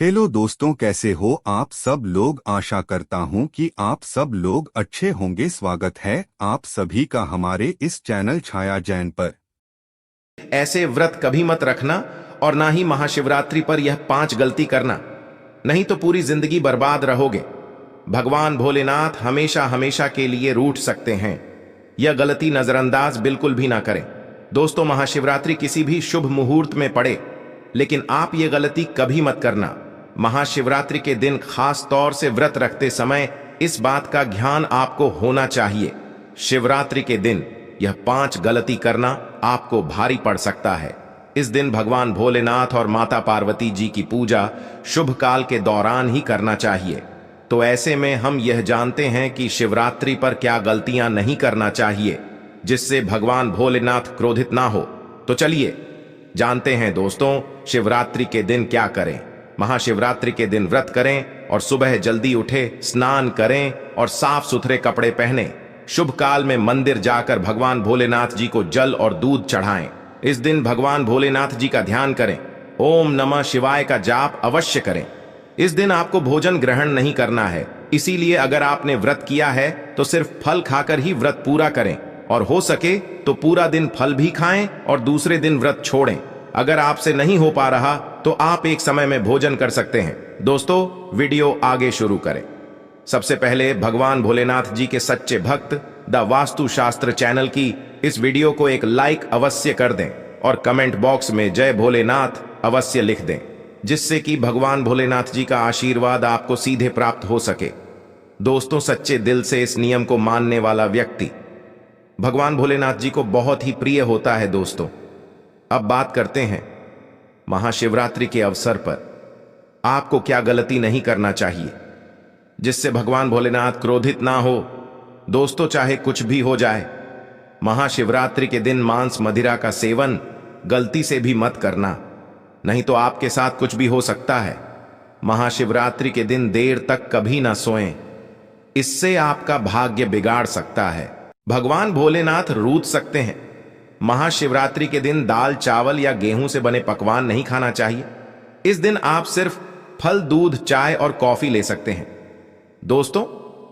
Hello दोस्तों, कैसे हो आप सब लोग। आशा करता हूं कि आप सब लोग अच्छे होंगे। स्वागत है आप सभी का हमारे इस चैनल छाया जैन पर। ऐसे व्रत कभी मत रखना और ना ही महाशिवरात्रि पर यह 5 गलती करना, नहीं तो पूरी जिंदगी बर्बाद रहोगे। भगवान भोलेनाथ हमेशा हमेशा के लिए रूठ सकते हैं। यह गलती नजरअंदाज बिल्कुल भी ना करें। दोस्तों, महाशिवरात्रि किसी भी शुभ मुहूर्त में पड़े, लेकिन आप ये गलती कभी मत करना। महाशिवरात्रि के दिन खास तौर से व्रत रखते समय इस बात का ध्यान आपको होना चाहिए। शिवरात्रि के दिन यह 5 गलती करना आपको भारी पड़ सकता है। इस दिन भगवान भोलेनाथ और माता पार्वती जी की पूजा शुभ काल के दौरान ही करना चाहिए। तो ऐसे में हम यह जानते हैं कि शिवरात्रि पर क्या गलतियां नहीं करना चाहिए जिससे भगवान भोलेनाथ क्रोधित ना हो। तो चलिए जानते हैं दोस्तों, शिवरात्रि के दिन क्या करें। महाशिवरात्रि के दिन व्रत करें और सुबह जल्दी उठे, स्नान करें और साफ सुथरे कपड़े पहने। शुभ काल में मंदिर जाकर भगवान भोलेनाथ जी को जल और दूध चढ़ाएं। इस दिन भगवान भोलेनाथ जी का ध्यान करें। ओम नमः शिवाय का जाप अवश्य करें। इस दिन आपको भोजन ग्रहण नहीं करना है, इसीलिए अगर आपने व्रत किया है तो सिर्फ फल खाकर ही व्रत पूरा करें, और हो सके तो पूरा दिन फल भी खाएं और दूसरे दिन व्रत छोड़ें। अगर आपसे नहीं हो पा रहा तो आप एक समय में भोजन कर सकते हैं। दोस्तों, वीडियो आगे शुरू करें। सबसे पहले भगवान भोलेनाथ जी के सच्चे भक्त द वास्तु शास्त्र चैनल की इस वीडियो को एक लाइक अवश्य कर दें और कमेंट बॉक्स में जय भोलेनाथ अवश्य लिख दें, जिससे कि भगवान भोलेनाथ जी का आशीर्वाद आपको सीधे प्राप्त हो सके। दोस्तों, सच्चे दिल से इस नियम को मानने वाला व्यक्ति भगवान भोलेनाथ जी को बहुत ही प्रिय होता है। दोस्तों, अब बात करते हैं महाशिवरात्रि के अवसर पर आपको क्या गलती नहीं करना चाहिए जिससे भगवान भोलेनाथ क्रोधित ना हो। दोस्तों, चाहे कुछ भी हो जाए, महाशिवरात्रि के दिन मांस मदिरा का सेवन गलती से भी मत करना, नहीं तो आपके साथ कुछ भी हो सकता है। महाशिवरात्रि के दिन देर तक कभी ना सोएं, इससे आपका भाग्य बिगाड़ सकता है। भगवान भोलेनाथ रूठ सकते हैं। महाशिवरात्रि के दिन दाल चावल या गेहूं से बने पकवान नहीं खाना चाहिए। इस दिन आप सिर्फ फल, दूध, चाय और कॉफी ले सकते हैं। दोस्तों,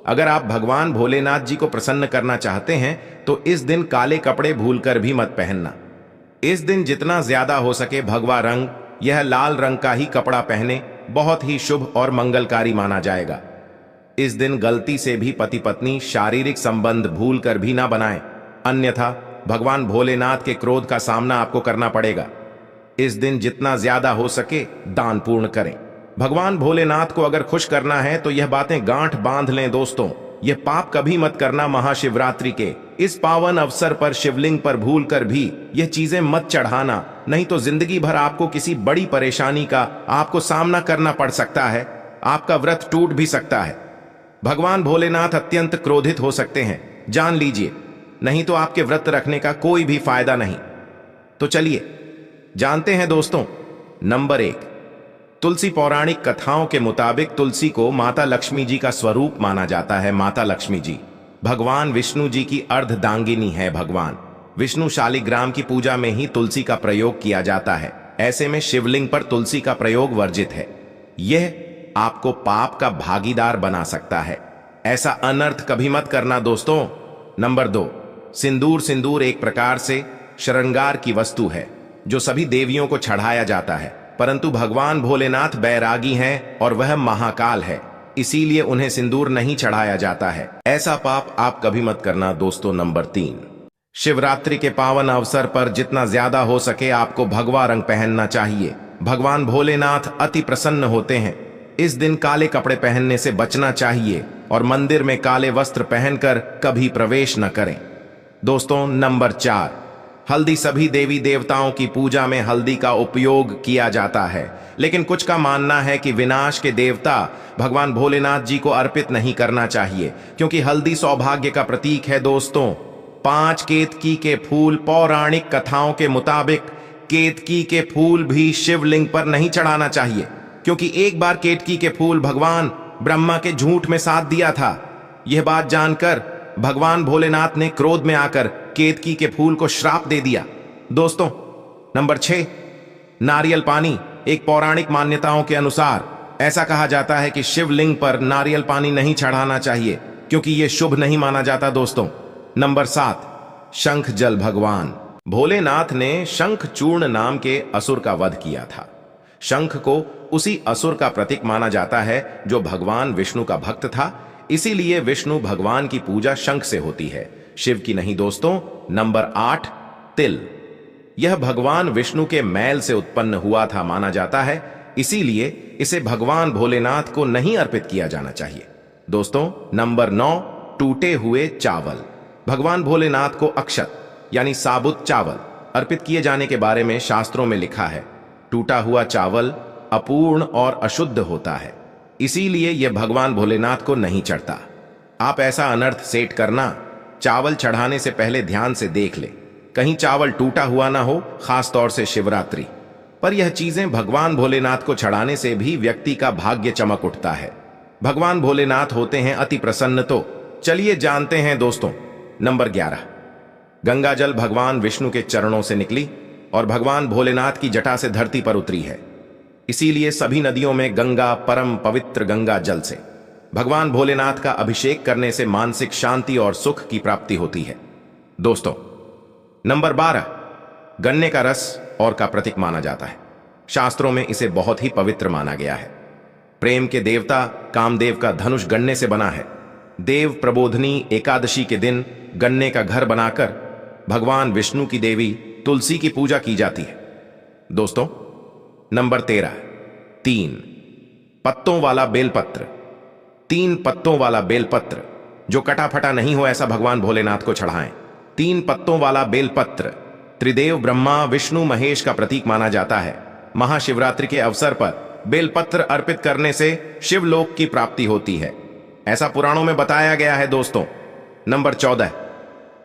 अगर आप भगवान भोलेनाथ जी को प्रसन्न करना चाहते हैं तो इस दिन काले कपड़े भूलकर भी मत पहनना। इस दिन जितना ज्यादा हो सके भगवा रंग, यह लाल रंग का ही कपड़ा पहने, बहुत ही शुभ और मंगलकारी माना जाएगा। इस दिन गलती से भी पति पत्नी शारीरिक संबंध भूलकर भी ना बनाएं, अन्यथा भगवान भोलेनाथ के क्रोध का सामना आपको करना पड़ेगा। इस दिन जितना ज्यादा हो सके दान पूर्ण करें। भगवान भोलेनाथ को अगर खुश करना है तो यह बातें गांठ बांध लें। दोस्तों, यह पाप कभी मत करना। महाशिवरात्रि के इस पावन अवसर पर शिवलिंग पर भूलकर भी यह चीजें मत चढ़ाना, नहीं तो जिंदगी भर आपको किसी बड़ी परेशानी का आपको सामना करना पड़ सकता है। आपका व्रत टूट भी सकता है। भगवान भोलेनाथ अत्यंत क्रोधित हो सकते हैं, जान लीजिए, नहीं तो आपके व्रत रखने का कोई भी फायदा नहीं। तो चलिए जानते हैं दोस्तों। नंबर 1, तुलसी। पौराणिक कथाओं के मुताबिक तुलसी को माता लक्ष्मी जी का स्वरूप माना जाता है। माता लक्ष्मी जी भगवान विष्णु जी की अर्धदांगिनी है। भगवान विष्णु शालिग्राम की पूजा में ही तुलसी का प्रयोग किया जाता है। ऐसे में शिवलिंग पर तुलसी का प्रयोग वर्जित है। यह आपको पाप का भागीदार बना सकता है। ऐसा अनर्थ कभी मत करना। दोस्तों, नंबर 2, सिंदूर। सिंदूर एक प्रकार से श्रृंगार की वस्तु है जो सभी देवियों को चढ़ाया जाता है, परंतु भगवान भोलेनाथ बैरागी हैं और वह महाकाल है, इसीलिए उन्हें सिंदूर नहीं चढ़ाया जाता है। ऐसा पाप आप कभी मत करना। दोस्तों, नंबर 3, शिवरात्रि के पावन अवसर पर जितना ज्यादा हो सके आपको भगवा रंग पहनना चाहिए। भगवान भोलेनाथ अति प्रसन्न होते हैं। इस दिन काले कपड़े पहनने से बचना चाहिए और मंदिर में काले वस्त्र पहनकर कभी प्रवेश न करें। दोस्तों, नंबर 4, हल्दी। सभी देवी देवताओं की पूजा में हल्दी का उपयोग किया जाता है, लेकिन कुछ का मानना है कि विनाश के देवता भगवान भोलेनाथ जी को अर्पित नहीं करना चाहिए, क्योंकि हल्दी सौभाग्य का प्रतीक है। दोस्तों, 5 केतकी के फूल। पौराणिक कथाओं के मुताबिक केतकी के फूल भी शिवलिंग पर नहीं चढ़ाना चाहिए, क्योंकि एक बार केतकी के फूल भगवान ब्रह्मा के झूठ में साथ दिया था। यह बात जानकर भगवान भोलेनाथ ने क्रोध में आकर केतकी के फूल को श्राप दे दिया। दोस्तों, नंबर 6, नारियल पानी। एक पौराणिक मान्यताओं के अनुसार ऐसा कहा जाता है कि शिवलिंग पर नारियल पानी नहीं चढ़ाना चाहिए क्योंकि यह शुभ नहीं माना जाता दोस्तों। नंबर 7, शंख जल। भगवान भोलेनाथ ने शंख चूर्ण नाम के असुर का वध किया था। शंख को उसी असुर का प्रतीक माना जाता है जो भगवान विष्णु का भक्त था, इसीलिए विष्णु भगवान की पूजा शंख से होती है, शिव की नहीं दोस्तों। नंबर 8, तिल। यह भगवान विष्णु के मैल से उत्पन्न हुआ था माना जाता है, इसीलिए इसे भगवान भोलेनाथ को नहीं अर्पित किया जाना चाहिए दोस्तों। नंबर 9, टूटे हुए चावल। भगवान भोलेनाथ को अक्षत यानी साबुत चावल अर्पित किए जाने के बारे में शास्त्रों में लिखा है। टूटा हुआ चावल अपूर्ण और अशुद्ध होता है, इसीलिए यह भगवान भोलेनाथ को नहीं चढ़ता। आप ऐसा अनर्थ सेट करना, चावल चढ़ाने से पहले ध्यान से देख ले, कहीं चावल टूटा हुआ ना हो, खास तौर से शिवरात्रि पर। यह चीजें भगवान भोलेनाथ को चढ़ाने से भी व्यक्ति का भाग्य चमक उठता है। भगवान भोलेनाथ होते हैं अति प्रसन्न। तो चलिए जानते हैं दोस्तों। नंबर 11, गंगा जल। भगवान विष्णु के चरणों से निकली और भगवान भोलेनाथ की जटा से धरती पर उतरी है, इसीलिए सभी नदियों में गंगा, परम पवित्र गंगा जल से भगवान भोलेनाथ का अभिषेक करने से मानसिक शांति और सुख की प्राप्ति होती है दोस्तों। नंबर 12, गन्ने का रस और का प्रतीक माना जाता है। शास्त्रों में इसे बहुत ही पवित्र माना गया है। प्रेम के देवता कामदेव का धनुष गन्ने से बना है। देव प्रबोधनी एकादशी के दिन गन्ने का घर बनाकर भगवान विष्णु की देवी तुलसी की पूजा की जाती है दोस्तों। नंबर 13, 3 पत्तों वाला बेलपत्र। 3 पत्तों वाला बेलपत्र जो कटा फटा नहीं हो, ऐसा भगवान भोलेनाथ को चढ़ाएं। 3 पत्तों वाला बेलपत्र त्रिदेव ब्रह्मा विष्णु महेश का प्रतीक माना जाता है। महाशिवरात्रि के अवसर पर बेलपत्र अर्पित करने से शिवलोक की प्राप्ति होती है, ऐसा पुराणों में बताया गया है दोस्तों। नंबर 14,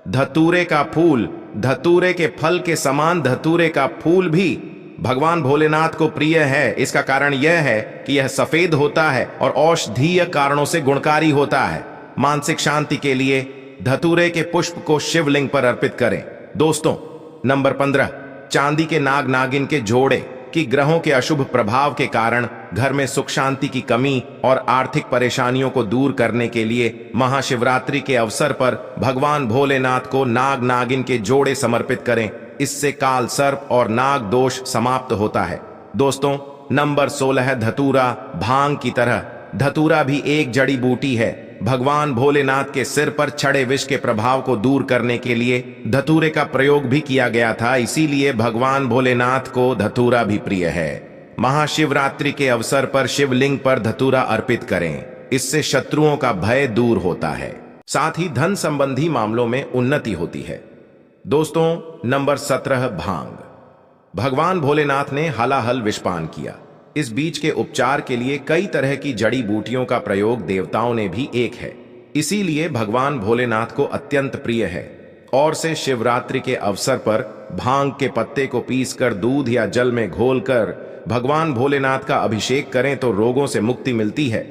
धतूरे का फूल। धतूरे के फल के समान धतूरे का फूल भी भगवान भोलेनाथ को प्रिय है। इसका कारण यह है कि यह सफेद होता है और औषधीय कारणों से गुणकारी होता है। मानसिक शांति के लिए धतूरे के पुष्प को शिवलिंग पर अर्पित करें दोस्तों। नंबर 15, चांदी के नाग नागिन के जोड़े कि ग्रहों के अशुभ प्रभाव के कारण घर में सुख शांति की कमी और आर्थिक परेशानियों को दूर करने के लिए महाशिवरात्रि के अवसर पर भगवान भोलेनाथ को नाग नागिन के जोड़े समर्पित करें। इससे काल सर्प और नाग दोष समाप्त होता है दोस्तों। नंबर 16, धतूरा। भांग की तरह धतूरा भी एक जड़ी बूटी है। भगवान भोलेनाथ के सिर पर चढ़े विष के प्रभाव को दूर करने के लिए धतूरे का प्रयोग भी किया गया था, इसीलिए भगवान भोलेनाथ को धतूरा भी प्रिय है। महाशिवरात्रि के अवसर पर शिवलिंग पर धतूरा अर्पित करें, इससे शत्रुओं का भय दूर होता है, साथ ही धन संबंधी मामलों में उन्नति होती है दोस्तों। नंबर 17, भांग। भगवान भोलेनाथ ने हलाहल विषपान किया। इस बीज के उपचार के लिए कई तरह की जड़ी बूटियों का प्रयोग देवताओं ने भी एक है, इसीलिए भगवान भोलेनाथ को अत्यंत प्रिय है। और से शिवरात्रि के अवसर पर भांग के पत्ते को पीसकर दूध या जल में घोलकर भगवान भोलेनाथ का अभिषेक करें तो रोगों से मुक्ति मिलती है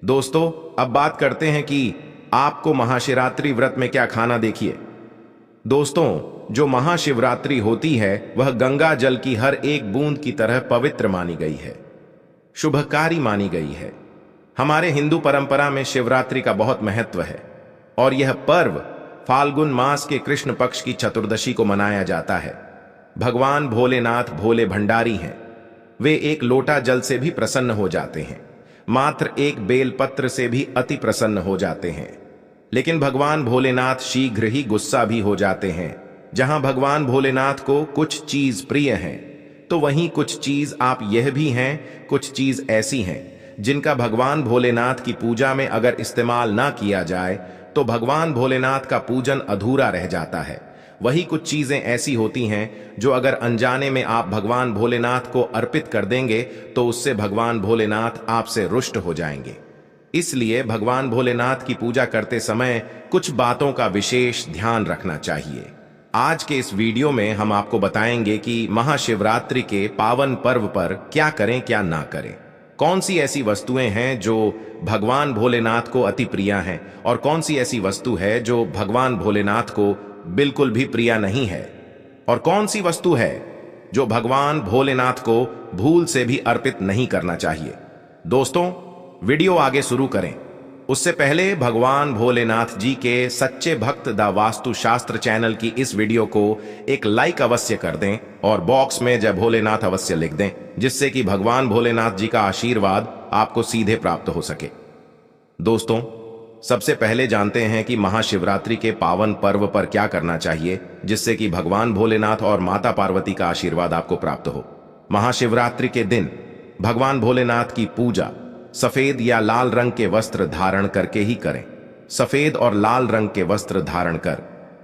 दोस्तों। अब बात करते हैं कि आपको महाशिवरात्रि व्रत में क्या खाना। देखिए दोस्तों, जो महाशिवरात्रि होती है वह गंगा जल की हर एक बूंद की तरह पवित्र मानी गई है, शुभकारी मानी गई है। हमारे हिंदू परंपरा में शिवरात्रि का बहुत महत्व है और यह पर्व फाल्गुन मास के कृष्ण पक्ष की चतुर्दशी को मनाया जाता है। भगवान भोलेनाथ भोले भंडारी हैं। वे एक लोटा जल से भी प्रसन्न हो जाते हैं, मात्र एक बेलपत्र से भी अति प्रसन्न हो जाते हैं। लेकिन भगवान भोलेनाथ शीघ्र ही गुस्सा भी हो जाते हैं। जहां भगवान भोलेनाथ को कुछ चीज प्रिय है तो वहीं कुछ चीज आप यह भी हैं, कुछ चीज ऐसी हैं जिनका भगवान भोलेनाथ की पूजा में अगर इस्तेमाल ना किया जाए तो भगवान भोलेनाथ का पूजन अधूरा रह जाता है। वही कुछ चीजें ऐसी होती हैं जो अगर अनजाने में आप भगवान भोलेनाथ को अर्पित कर देंगे तो उससे भगवान भोलेनाथ आपसे रुष्ट हो जाएंगे। इसलिए भगवान भोलेनाथ की पूजा करते समय कुछ बातों का विशेष ध्यान रखना चाहिए। आज के इस वीडियो में हम आपको बताएंगे कि महाशिवरात्रि के पावन पर्व पर क्या करें क्या ना करें, कौन सी ऐसी वस्तुएं हैं जो भगवान भोलेनाथ को अति प्रिय हैं और कौन सी ऐसी वस्तु है जो भगवान भोलेनाथ को बिल्कुल भी प्रिय नहीं है, और कौन सी वस्तु है जो भगवान भोलेनाथ को भूल से भी अर्पित नहीं करना चाहिए। दोस्तों, वीडियो आगे शुरू करें उससे पहले भगवान भोलेनाथ जी के सच्चे भक्त द वास्तु शास्त्र चैनल की इस वीडियो को एक लाइक अवश्य कर दें और बॉक्स में जय भोलेनाथ अवश्य लिख दें, जिससे कि भगवान भोलेनाथ जी का आशीर्वाद आपको सीधे प्राप्त हो सके। दोस्तों, सबसे पहले जानते हैं कि महाशिवरात्रि के पावन पर्व पर क्या करना चाहिए जिससे कि भगवान भोलेनाथ और माता पार्वती का आशीर्वाद आपको प्राप्त हो। महाशिवरात्रि के दिन भगवान भोलेनाथ की पूजा सफेद या लाल रंग के वस्त्र धारण करके ही करें। सफेद और लाल रंग के वस्त्र धारण कर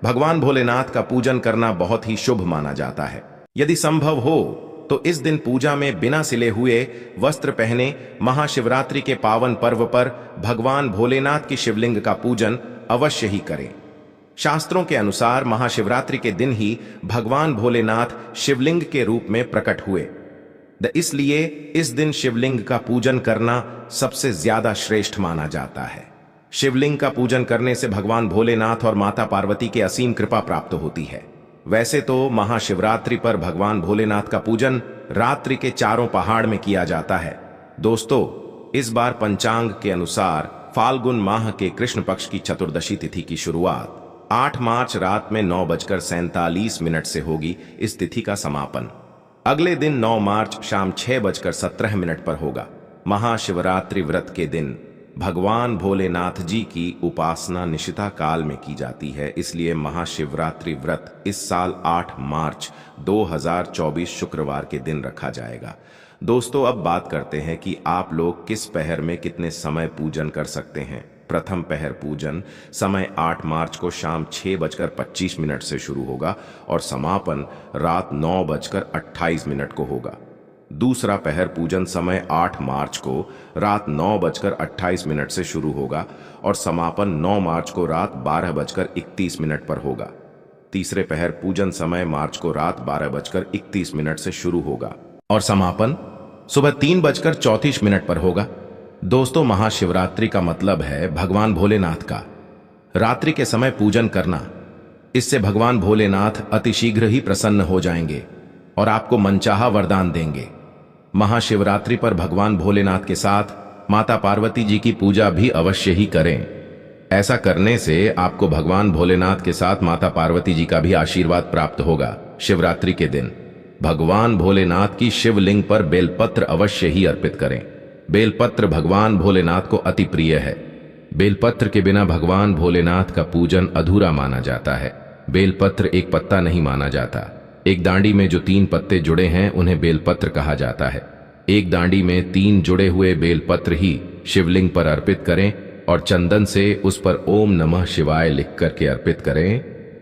भगवान भोलेनाथ का पूजन करना बहुत ही शुभ माना जाता है। यदि संभव हो तो इस दिन पूजा में बिना सिले हुए वस्त्र पहने महाशिवरात्रि के पावन पर्व पर भगवान भोलेनाथ की शिवलिंग का पूजन अवश्य ही करें। शास्त्रों के अनुसार महाशिवरात्रि के दिन ही भगवान भोलेनाथ शिवलिंग के रूप में प्रकट हुए। इसलिए इस दिन शिवलिंग का पूजन करना सबसे ज्यादा श्रेष्ठ माना जाता है। शिवलिंग का पूजन करने से भगवान भोलेनाथ और माता पार्वती के असीम कृपा प्राप्त होती है। वैसे तो महाशिवरात्रि पर भगवान भोलेनाथ का पूजन रात्रि के चारों पहाड़ में किया जाता है। दोस्तों, इस बार पंचांग के अनुसार फाल्गुन माह के कृष्ण पक्ष की चतुर्दशी तिथि की शुरुआत 8 मार्च रात में 9:47 से होगी। इस तिथि का समापन अगले दिन 9 मार्च शाम 6:17 पर होगा। महाशिवरात्रि व्रत के दिन भगवान भोलेनाथ जी की उपासना निशिता काल में की जाती है, इसलिए महाशिवरात्रि व्रत इस साल 8 मार्च 2024 शुक्रवार के दिन रखा जाएगा। दोस्तों, अब बात करते हैं कि आप लोग किस पहर में कितने समय पूजन कर सकते हैं। प्रथम पहर पूजन समय 8 मार्च को शाम 6:25 से शुरू होगा और समापन रात 9:28 को होगा। दूसरा पहर पूजन समय 8 मार्च को रात 9:28 से शुरू होगा और समापन 9 मार्च को रात 12:31 पर होगा। तीसरे पहर पूजन समय मार्च को रात 12:31 से शुरू होगा और समापन सुबह 3:34 पर होगा। दोस्तों, महाशिवरात्रि का मतलब है भगवान भोलेनाथ का रात्रि के समय पूजन करना। इससे भगवान भोलेनाथ अतिशीघ्र ही प्रसन्न हो जाएंगे और आपको मनचाहा वरदान देंगे। महाशिवरात्रि पर भगवान भोलेनाथ के साथ माता पार्वती जी की पूजा भी अवश्य ही करें। ऐसा करने से आपको भगवान भोलेनाथ के साथ माता पार्वती जी का भी आशीर्वाद प्राप्त होगा। शिवरात्रि के दिन भगवान भोलेनाथ की शिवलिंग पर बेलपत्र अवश्य ही अर्पित करें। बेलपत्र भगवान भोलेनाथ को अति प्रिय है। बेलपत्र के बिना भगवान भोलेनाथ का पूजन अधूरा माना जाता है। बेलपत्र एक पत्ता नहीं माना जाता। एक डांडी में जो 3 पत्ते जुड़े हैं उन्हें बेलपत्र कहा जाता है। एक डांडी में 3 जुड़े हुए बेलपत्र ही शिवलिंग पर अर्पित करें और चंदन से उस पर ओम नमः शिवाय लिख करके अर्पित करें।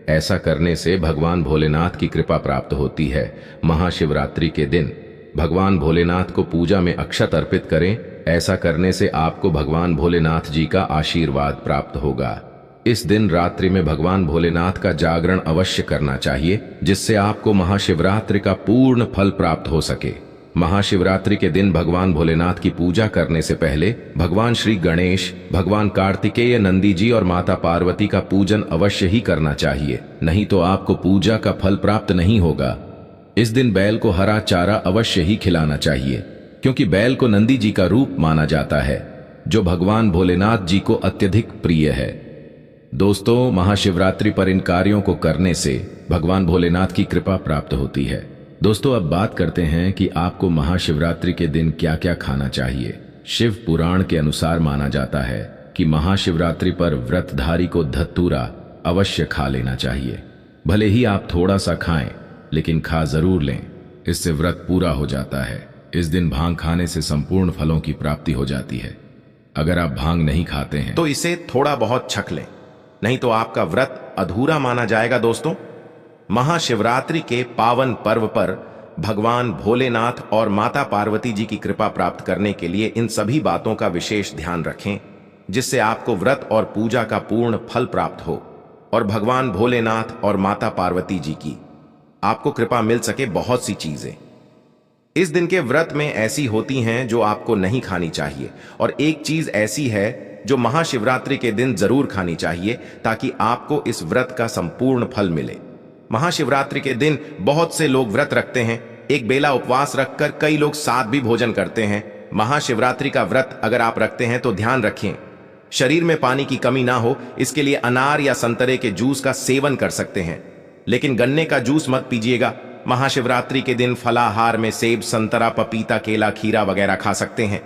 ऐसा करने से भगवान भोलेनाथ की कृपा प्राप्त होती है। महाशिवरात्रि के दिन भगवान भोलेनाथ को पूजा में अक्षत अर्पित करें। ऐसा करने से आपको भगवान भोलेनाथ जी का आशीर्वाद प्राप्त होगा। इस दिन रात्रि में भगवान भोलेनाथ का जागरण अवश्य करना चाहिए, जिससे आपको महाशिवरात्रि का पूर्ण फल प्राप्त हो सके। महाशिवरात्रि के दिन भगवान भोलेनाथ की पूजा करने से पहले भगवान श्री गणेश, भगवान कार्तिकेय, नंदी जी और माता पार्वती का पूजन अवश्य ही करना चाहिए, नहीं तो आपको पूजा का फल प्राप्त नहीं होगा। इस दिन बैल को हरा चारा अवश्य ही खिलाना चाहिए, क्योंकि बैल को नंदी जी का रूप माना जाता है, जो भगवान भोलेनाथ जी को अत्यधिक प्रिय है। दोस्तों, महाशिवरात्रि पर इन कार्यों को करने से भगवान भोलेनाथ की कृपा प्राप्त होती है। दोस्तों, अब बात करते हैं कि आपको महाशिवरात्रि के दिन क्या क्या खाना चाहिए। शिव पुराण के अनुसार माना जाता है कि महाशिवरात्रि पर व्रतधारी को धतूरा अवश्य खा लेना चाहिए। भले ही आप थोड़ा सा खाएं, लेकिन खा जरूर लें, इससे व्रत पूरा हो जाता है। इस दिन भांग खाने से संपूर्ण फलों की प्राप्ति हो जाती है। अगर आप भांग नहीं खाते हैं तो इसे थोड़ा बहुत छक लें, नहीं तो आपका व्रत अधूरा माना जाएगा। दोस्तों, महाशिवरात्रि के पावन पर्व पर भगवान भोलेनाथ और माता पार्वती जी की कृपा प्राप्त करने के लिए इन सभी बातों का विशेष ध्यान रखें, जिससे आपको व्रत और पूजा का पूर्ण फल प्राप्त हो और भगवान भोलेनाथ और माता पार्वती जी की आपको कृपा मिल सके। बहुत सी चीजें इस दिन के व्रत में ऐसी होती हैं जो आपको नहीं खानी चाहिए, और एक चीज ऐसी है जो महाशिवरात्रि के दिन जरूर खानी चाहिए, ताकि आपको इस व्रत का संपूर्ण फल मिले। महाशिवरात्रि के दिन बहुत से लोग व्रत रखते हैं। एक बेला उपवास रखकर कई लोग साथ भी भोजन करते हैं। महाशिवरात्रि का व्रत अगर आप रखते हैं तो ध्यान रखें, शरीर में पानी की कमी ना हो, इसके लिए अनार या संतरे के जूस का सेवन कर सकते हैं, लेकिन गन्ने का जूस मत पीजिएगा। महाशिवरात्रि के दिन फलाहार में सेब, संतरा, पपीता, केला, खीरा वगैरह खा सकते हैं।